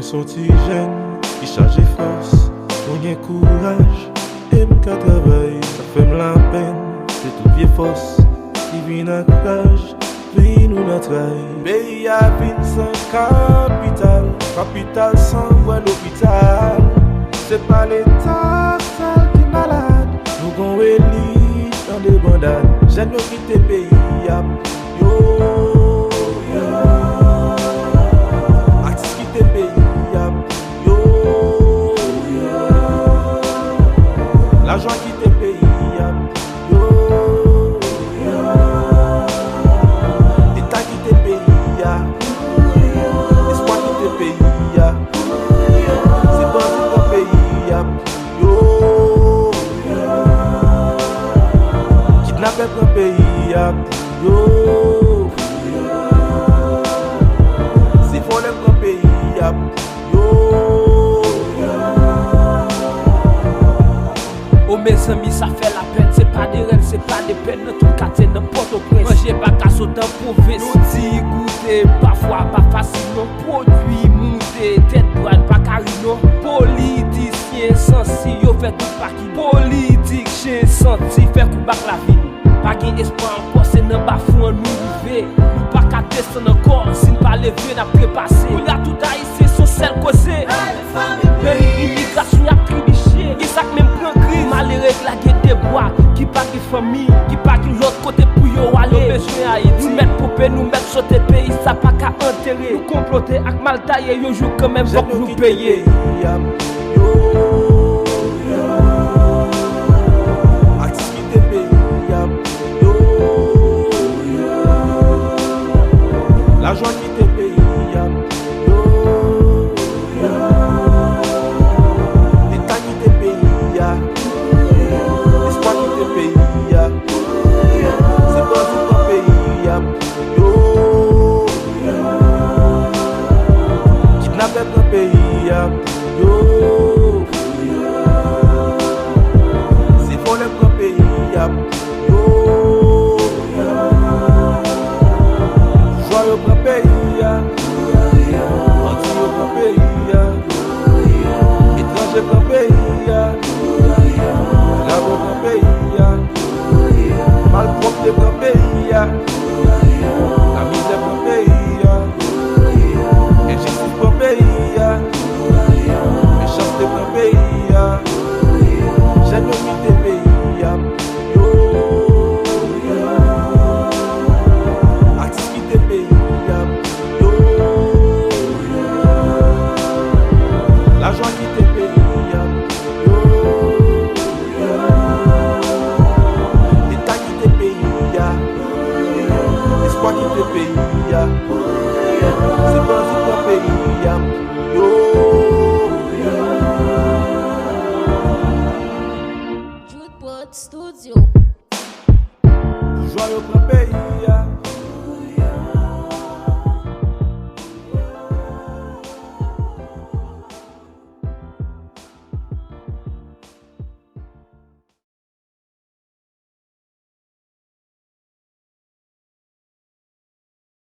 Moi sorti jeune, qui charge force, on y courage, et m'ka travail, ça fait la peine, c'est toute vieille force, qui vient à courage, puis nous la trahi. Pays à vin sans capital, capital sans voir l'hôpital, c'est pas l'état qui est malade, nous gon élite dans des bandades, j'aime quitter pays, yo. L'argent qui te paye, yo. L'État qui te paye, l'espoir qui te paye, c'est bon qui te paye, yo. Kidnapper ton pays, yo. C'est voler ton pays, yo. Oh mes amis, ça fait la peine, c'est pas des rêves, c'est pas des peines, dans tout quartier, n'importe au prince. Manger pas qu'à sauter en province, nous dit goûter, parfois pas facile, non, produit monter, tête droite, pas carino, politicien sensi, yo fait tout pas qui, politique, chien senti, fait coup back la vie, pas gain espoir encore, c'est dans bas fou en nous river, nous pas qu'à descendre encore, si nous pas lever, n'a prépassé, il y a tout haïtien, son sel causé, l'immigration a tribiché, il sac même plan crise, malheureux la guette des bois, qui pas qui famille, qui pas qui l'autre côté pour yo aller, besoin Haïti, nous mettre poupée, nous mettre sauter pays, ça pas qu'à enterrer, nous comploter avec mal taillé, yo joue quand même, faut nous payer. L'argent qui te paye, yo. L'État qui te paye, l'espoir qui te paye, c'est bon qui te paye, yo. Kidnapper ton pays, yo. C'est voler ton pays, yo. Joyeux pour pays, anti pour pays, étranger pour pays, l'abo pour pays, malpropre pour pays, la misère pour pays, injustice pour pays, méchanceté pour pays, génocide pays, yo. Artiste qui te paye, yo. L'argent qui